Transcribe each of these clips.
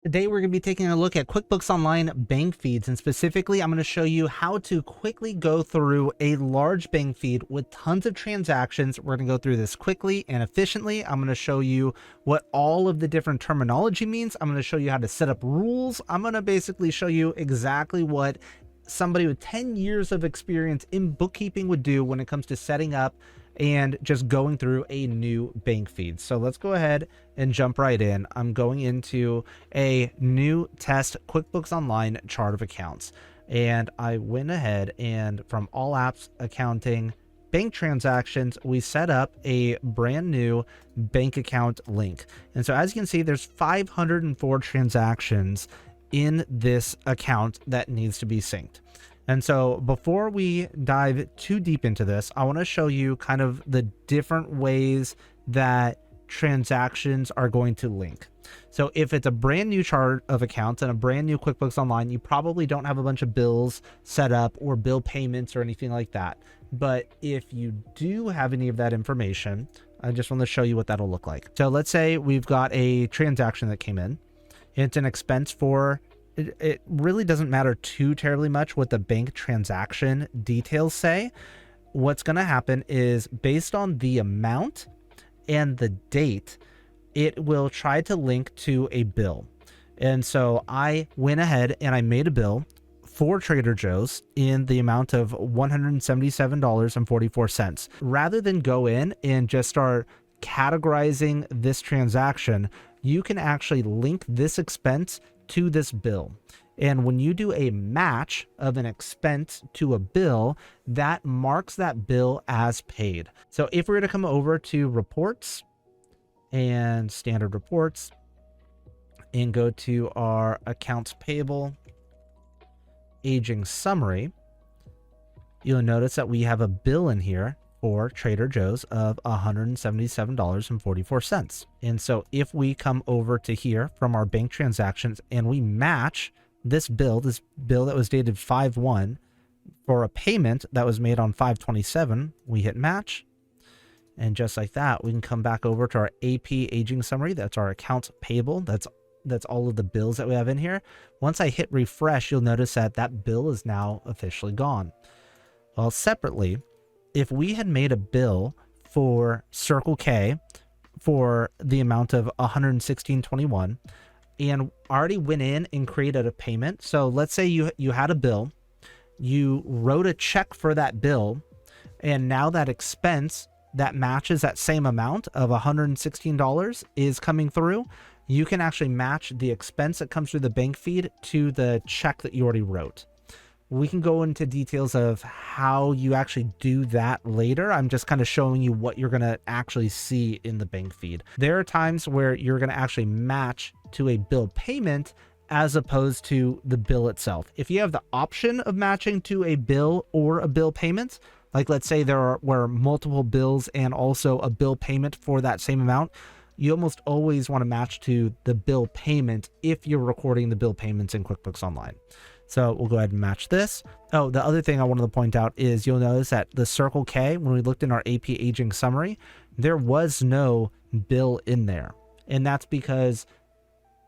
Today, we're going to be taking a look at QuickBooks Online bank feeds, and specifically, I'm going to show you how to quickly go through a large bank feed with tons of transactions. We're going to go through this quickly and efficiently. I'm going to show you what all of the different terminology means. I'm going to show you how to set up rules. I'm going to basically show you exactly what somebody with 10 years of experience in bookkeeping would do when it comes to setting up and just going through a new bank feed. So let's go ahead and jump right in. I'm going into a new test QuickBooks Online chart of accounts. And I went ahead and from all apps, accounting, bank transactions, we set up a brand new bank account link. And so as you can see, there's 504 transactions in this account that needs to be synced. And so before we dive too deep into this, I want to show you kind of the different ways that transactions are going to link. So if it's a brand new chart of accounts and a brand new QuickBooks Online, you probably don't have a bunch of bills set up or bill payments or anything like that. But if you do have any of that information, I just want to show you what that'll look like. So let's say we've got a transaction that came in. It's an expense for it really doesn't matter too terribly much what the bank transaction details say. What's going to happen is based on the amount and the date, it will try to link to a bill. And so I went ahead and I made a bill for Trader Joe's in the amount of $177.44. Rather than go in and just start categorizing this transaction, you can actually link this expense to this bill. And when you do a match of an expense to a bill, that marks that bill as paid. So if we were to come over to reports and standard reports and go to our accounts payable aging summary, you'll notice that we have a bill in here for Trader Joe's of $177.44. And so if we come over to here from our bank transactions and we match this bill that was dated 5/1 for a payment that was made on 5/27, we hit match. And just like that, we can come back over to our AP aging summary. That's our accounts payable. That's all of the bills that we have in here. Once I hit refresh, you'll notice that that bill is now officially gone. Well, separately, if we had made a bill for Circle K for the amount of $116.21 and already went in and created a payment. So let's say you had a bill, you wrote a check for that bill, and now that expense that matches that same amount of $116 is coming through. You can actually match the expense that comes through the bank feed to the check that you already wrote. We can go into details of how you actually do that later. I'm just kind of showing you what you're going to actually see in the bank feed. There are times where you're going to actually match to a bill payment as opposed to the bill itself. If you have the option of matching to a bill or a bill payment, like let's say there were multiple bills and also a bill payment for that same amount, you almost always want to match to the bill payment if you're recording the bill payments in QuickBooks Online. So we'll go ahead and match this. Oh, the other thing I wanted to point out is you'll notice that the Circle K, when we looked in our AP aging summary, there was no bill in there. And that's because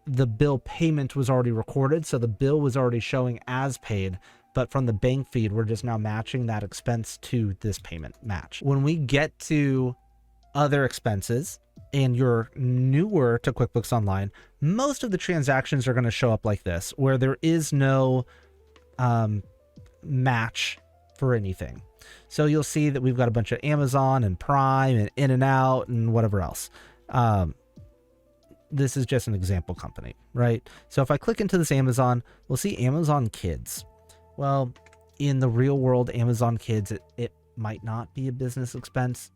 the bill payment was already recorded. So the bill was already showing as paid. But from the bank feed, we're just now matching that expense to this payment match. When we get to other expenses and you're newer to QuickBooks Online, most of the transactions are going to show up like this, where there is no match for anything. So you'll see that we've got a bunch of Amazon and Prime and In-N-Out and whatever else. This is just an example company, right? So if I click into this Amazon, we'll see Amazon Kids. Well, in the real world, Amazon Kids, it might not be a business expense.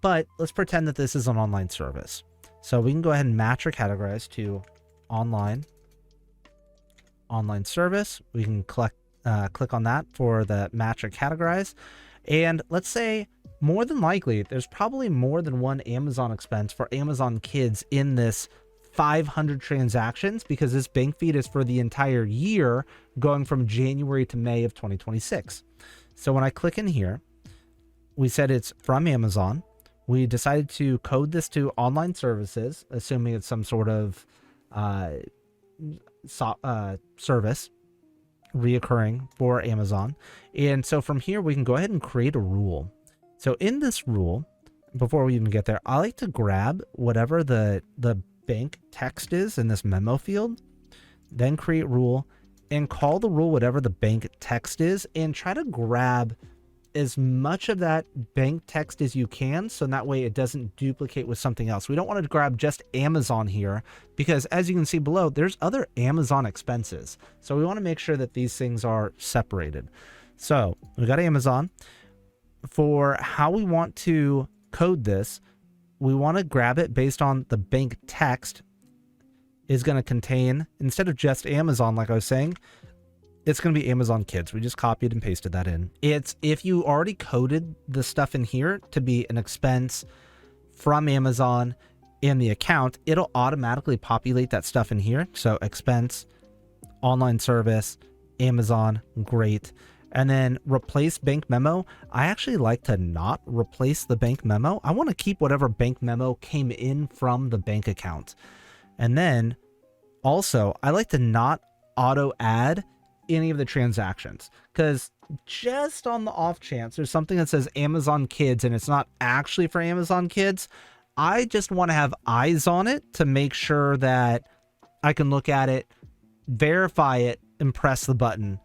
But let's pretend that this is an online service. So we can go ahead and match or categorize to online service. We can click on that for the match or categorize. And let's say more than likely, there's probably more than one Amazon expense for Amazon Kids in this 500 transactions, because this bank feed is for the entire year going from January to May of 2026. So when I click in here, we said it's from Amazon. We decided to code this to online services, assuming it's some sort of service reoccurring for Amazon. And so from here, we can go ahead and create a rule. So in this rule, before we even get there, I like to grab whatever the bank text is in this memo field, then create rule and call the rule whatever the bank text is, and try to grab as much of that bank text as you can, so that way it doesn't duplicate with something else. We don't want to grab just Amazon here, because as you can see below, there's other Amazon expenses. So we want to make sure that these things are separated. So we got Amazon. For how we want to code this, we want to grab it based on the bank text is going to contain, instead of just Amazon, like I was saying, it's going to be Amazon Kids. We just copied and pasted that in. It's if you already coded the stuff in here to be an expense from Amazon in the account, it'll automatically populate that stuff in here. So expense, online service, Amazon, great. And then replace bank memo. I actually like to not replace the bank memo. I want to keep whatever bank memo came in from the bank account. And then also, I like to not auto add any of the transactions, because just on the off chance there's something that says Amazon Kids and it's not actually for Amazon Kids, I just want to have eyes on it to make sure that I can look at it, verify it, and press the button,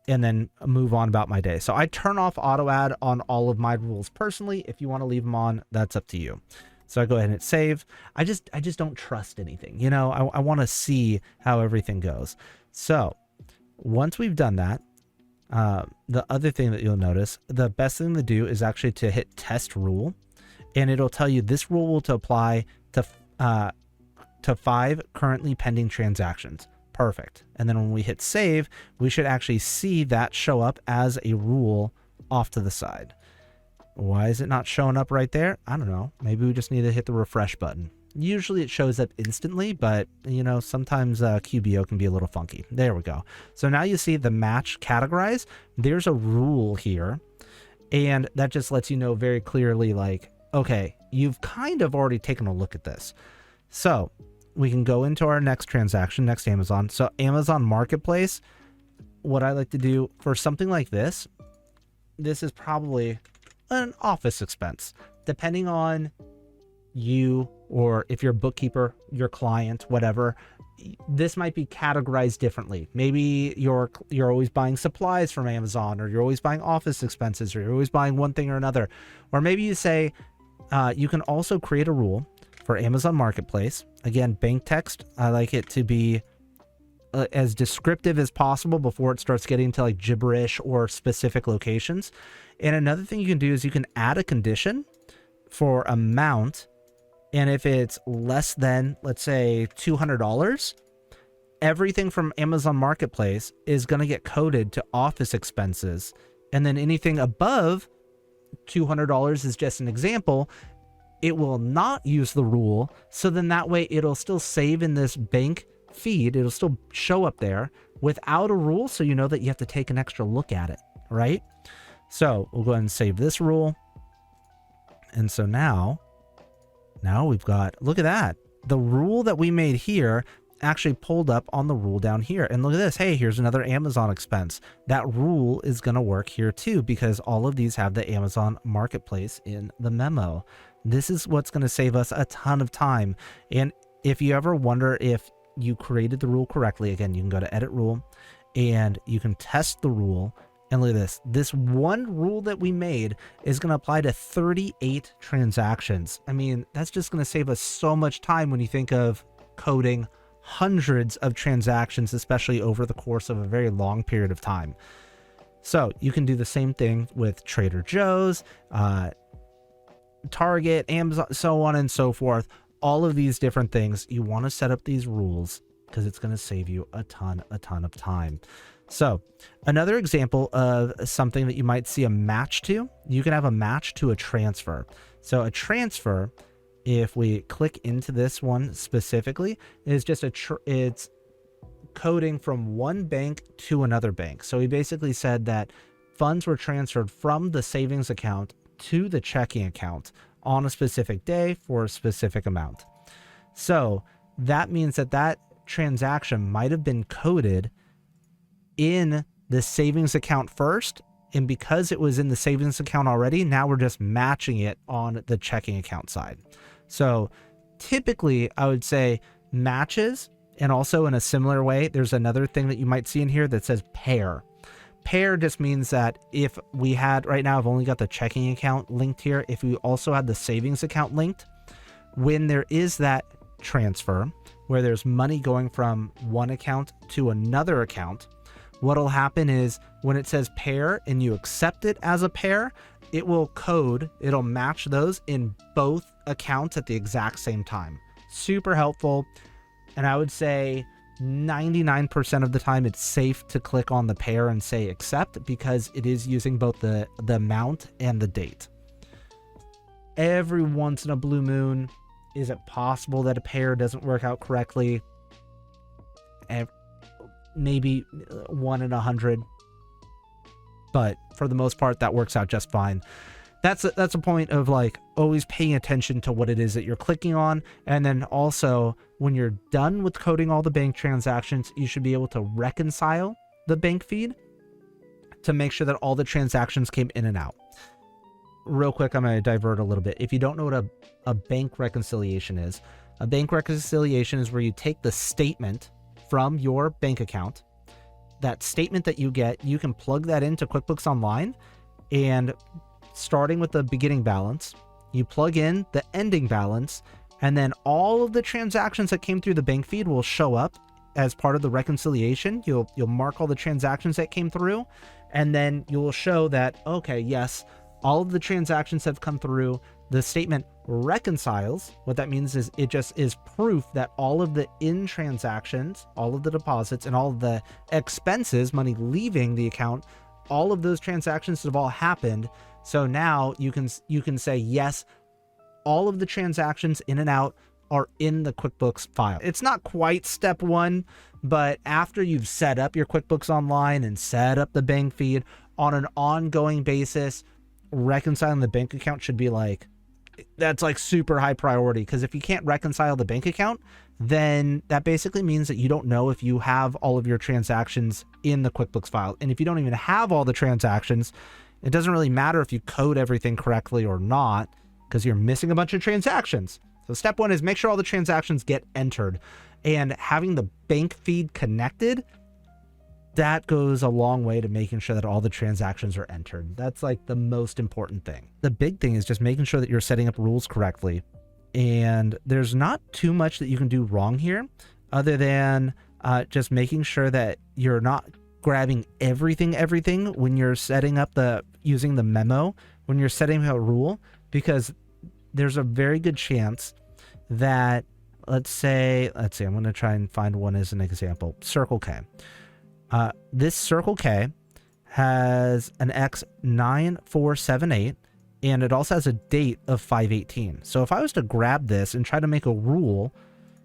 and then move on about my day. So I turn off auto add on all of my rules personally. If you want to leave them on, that's up to you. So I go ahead and hit save. I just don't trust anything. You know, I want to see how everything goes. So once we've done that, the other thing that you'll notice, the best thing to do is actually to hit test rule, and it'll tell you this rule will to apply to 5 currently pending transactions. Perfect. And then when we hit save, we should actually see that show up as a rule off to the side. Why is it not showing up right there? I don't know. Maybe we just need to hit the refresh button. Usually it shows up instantly, but you know, sometimes QBO can be a little funky. There we go. So now you see the match categorize. There's a rule here, and that just lets you know very clearly, like, okay, you've kind of already taken a look at this. So we can go into our next transaction, next Amazon. So Amazon Marketplace, what I like to do for something like this is probably an office expense, depending on you, or if you're a bookkeeper, your client, whatever. This might be categorized differently. Maybe you're always buying supplies from Amazon, or you're always buying office expenses, or you're always buying one thing or another. Or maybe you say you can also create a rule for Amazon Marketplace. Again, bank text, I like it to be as descriptive as possible before it starts getting to like gibberish or specific locations. And another thing you can do is you can add a condition for amount. And if it's less than, let's say, $200, everything from Amazon Marketplace is going to get coded to office expenses. And then anything above $200 is just an example. It will not use the rule. So then that way it'll still save in this bank feed. It'll still show up there without a rule. So you know that you have to take an extra look at it, right? So we'll go ahead and save this rule. And so now we've got, look at that. The rule that we made here actually pulled up on the rule down here. And look at this. Hey, here's another Amazon expense. That rule is going to work here too, because all of these have the Amazon Marketplace in the memo. This is what's going to save us a ton of time. And if you ever wonder if you created the rule correctly, again, you can go to edit rule and you can test the rule. And look at this. This one rule that we made is going to apply to 38 transactions. I mean, that's just going to save us so much time when you think of coding hundreds of transactions, especially over the course of a very long period of time. So you can do the same thing with Trader Joe's, Target, Amazon, so on and so forth. All of these different things, you want to set up these rules because it's going to save you a ton of time. So another example of something that you might see a match to, you can have a match to a transfer. So a transfer, if we click into this one specifically, is just it's coding from one bank to another bank. So we basically said that funds were transferred from the savings account to the checking account on a specific day for a specific amount. So that means that transaction might have been coded in the savings account first. And because it was in the savings account already, now we're just matching it on the checking account side. So typically I would say matches. And also in a similar way, there's another thing that you might see in here that says pair. Pair just means that if we had, right now I've only got the checking account linked here. If we also had the savings account linked, when there is that transfer where there's money going from one account to another account, what'll happen is when it says pair and you accept it as a pair, it will code, it'll match those in both accounts at the exact same time. Super helpful. And I would say 99% of the time it's safe to click on the pair and say accept, because it is using both the amount and the date. Every once in a blue moon, is it possible that a pair doesn't work out correctly? Maybe 1 in 100. But for the most part, that works out just fine. That's a point of like always paying attention to what it is that you're clicking on. And then also when you're done with coding all the bank transactions, you should be able to reconcile the bank feed to make sure that all the transactions came in and out. Real quick, I'm going to divert a little bit. If you don't know what a bank reconciliation is, a bank reconciliation is where you take the statement from your bank account. That statement that you get, you can plug that into QuickBooks Online, and starting with the beginning balance, you plug in the ending balance, and then all of the transactions that came through the bank feed will show up as part of the reconciliation. You'll mark all the transactions that came through, and then you will show that, okay, yes, all of the transactions have come through. The statement reconciles. What that means is it just is proof that all of the in transactions, all of the deposits, and all of the expenses, money leaving the account, all of those transactions have all happened. So now you can say, yes, all of the transactions in and out are in the QuickBooks file. It's not quite step one, but after you've set up your QuickBooks Online and set up the bank feed on an ongoing basis, reconciling the bank account should be like, that's like super high priority. Because if you can't reconcile the bank account, then that basically means that you don't know if you have all of your transactions in the QuickBooks file. And if you don't even have all the transactions, it doesn't really matter if you code everything correctly or not, because you're missing a bunch of transactions. So step one is make sure all the transactions get entered, and having the bank feed connected, that goes a long way to making sure that all the transactions are entered. That's like the most important thing. The big thing is just making sure that you're setting up rules correctly. And there's not too much that you can do wrong here, other than just making sure that you're not grabbing everything when you're setting up using the memo, when you're setting a rule, because there's a very good chance that, let's see, I'm going to try and find one as an example. Circle K. This Circle K has an X9478, and it also has a date of 5/18. So if I was to grab this and try to make a rule,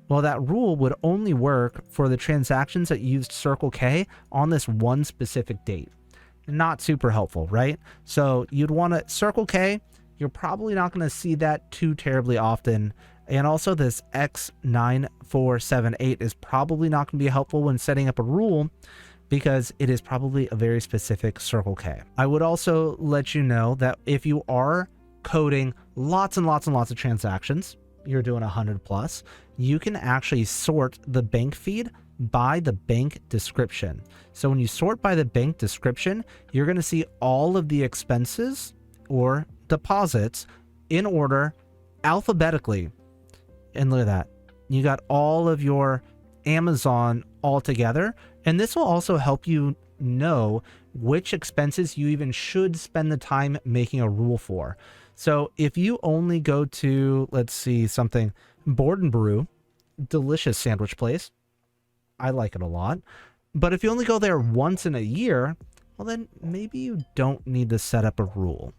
well, that rule would only work for the transactions that used Circle K on this one specific date. Not super helpful, right? So you'd want to Circle K. You're probably not going to see that too terribly often. And also this X9478 is probably not going to be helpful when setting up a rule, because it is probably a very specific Circle K. I would also let you know that if you are coding lots and lots and lots of transactions, you're doing 100 plus, you can actually sort the bank feed by the bank description. So when you sort by the bank description, you're going to see all of the expenses or deposits in order alphabetically. And look at that. You got all of your Amazon all together. And this will also help you know which expenses you even should spend the time making a rule for. So if you only go to, let's see, something, Board and Brew, delicious sandwich place. I like it a lot. But if you only go there once in a year, well, then maybe you don't need to set up a rule.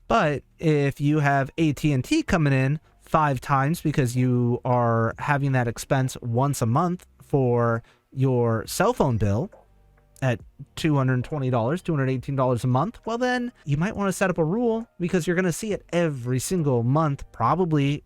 But if you have AT&T coming in 5 times because you are having that expense once a month for your cell phone bill at $220, $218 a month, well, then you might want to set up a rule, because you're going to see it every single month, probably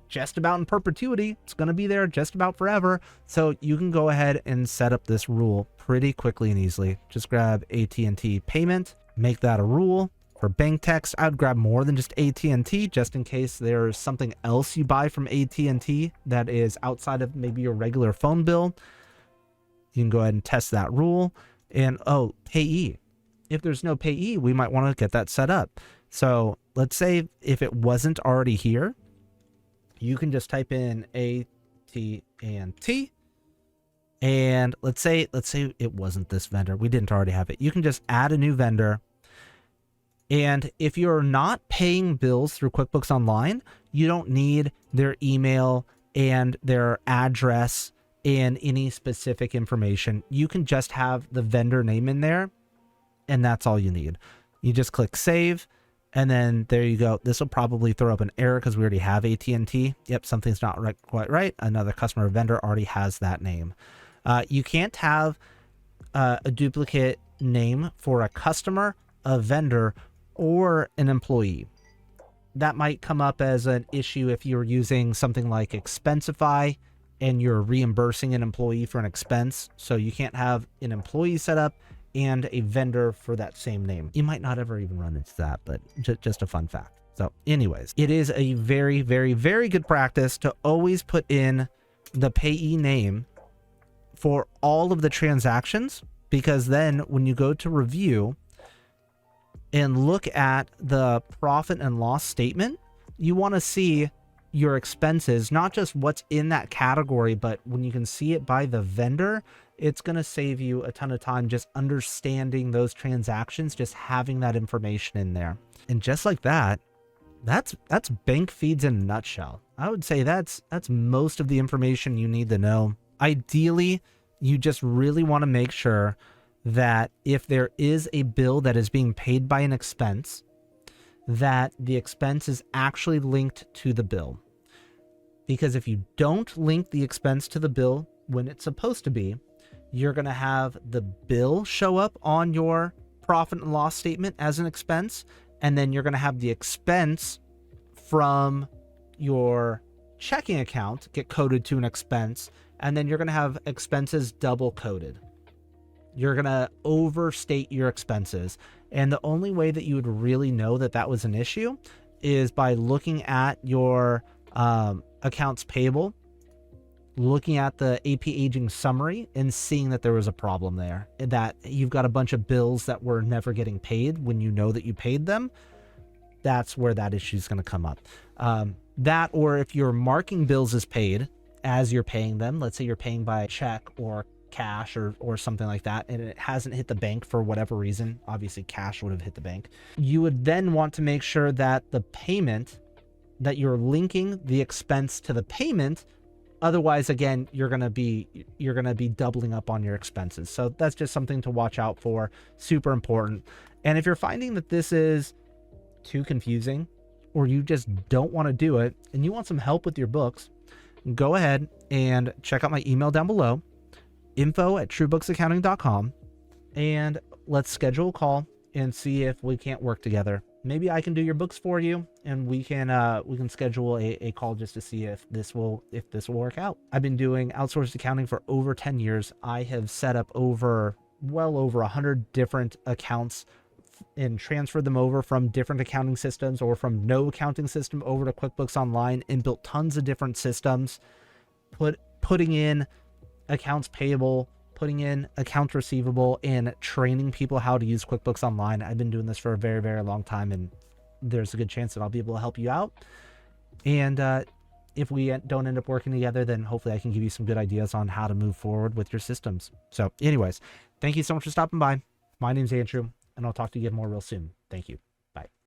just about in perpetuity. It's going to be there just about forever. So you can go ahead and set up this rule pretty quickly and easily. Just grab AT&T payment, make that a rule. For bank text, I would grab more than just AT&T just in case there's something else you buy from AT&T that is outside of maybe your regular phone bill. You can go ahead and test that rule. And oh, payee. If there's no payee, we might want to get that set up. So let's say if it wasn't already here, you can just type in AT&T, and let's say it wasn't this vendor. We didn't already have it. You can just add a new vendor. And if you're not paying bills through QuickBooks Online, you don't need their email and their address and any specific information. You can just have the vendor name in there, and that's all you need. You just click save, and then there you go. This will probably throw up an error because we already have AT&T. Yep, something's not quite right. Another customer or vendor already has that name. You can't have a duplicate name for a customer, a vendor, or an employee. That might come up as an issue if you're using something like Expensify and you're reimbursing an employee for an expense. So you can't have an employee set up and a vendor for that same name. You might not ever even run into that, but just a fun fact. So anyways, it is a very, very, very good practice to always put in the payee name for all of the transactions, because then when you go to review and look at the profit and loss statement, you want to see your expenses, not just what's in that category, but when you can see it by the vendor, it's going to save you a ton of time just understanding those transactions, just having that information in there. And just like that, that's bank feeds in a nutshell. I would say that's most of the information you need to know. Ideally, you just really want to make sure that if there is a bill that is being paid by an expense, that the expense is actually linked to the bill. Because if you don't link the expense to the bill when it's supposed to be, you're going to have the bill show up on your profit and loss statement as an expense, and then you're going to have the expense from your checking account get coded to an expense, and then you're going to have expenses double coded. You're going to overstate your expenses. And the only way that you would really know that that was an issue is by looking at your accounts payable, looking at the AP aging summary and seeing that there was a problem there, that you've got a bunch of bills that were never getting paid when you know that you paid them. That's where that issue is going to come up. That, or if you're marking bills as paid as you're paying them, let's say you're paying by check or cash or something like that, and it hasn't hit the bank for whatever reason, obviously cash would have hit the bank, you would then want to make sure that the payment, that you're linking the expense to the payment. Otherwise, again, you're going to be doubling up on your expenses. So that's just something to watch out for. Super important. And if you're finding that this is too confusing, or you just don't want to do it and you want some help with your books, go ahead and check out my email down below, info@truebooksaccounting.com, and let's schedule a call and see if we can't work together. Maybe I can do your books for you, and we can schedule a call just to see if this will work out. I've been doing outsourced accounting for over 10 years. I have set up well over 100 different accounts and transferred them over from different accounting systems or from no accounting system over to QuickBooks Online, and built tons of different systems, putting in accounts payable, putting in accounts receivable, and training people how to use QuickBooks Online. I've been doing this for a very, very long time, and there's a good chance that I'll be able to help you out. And if we don't end up working together, then hopefully I can give you some good ideas on how to move forward with your systems. So anyways, thank you so much for stopping by. My name's Andrew, and I'll talk to you again more real soon. Thank you.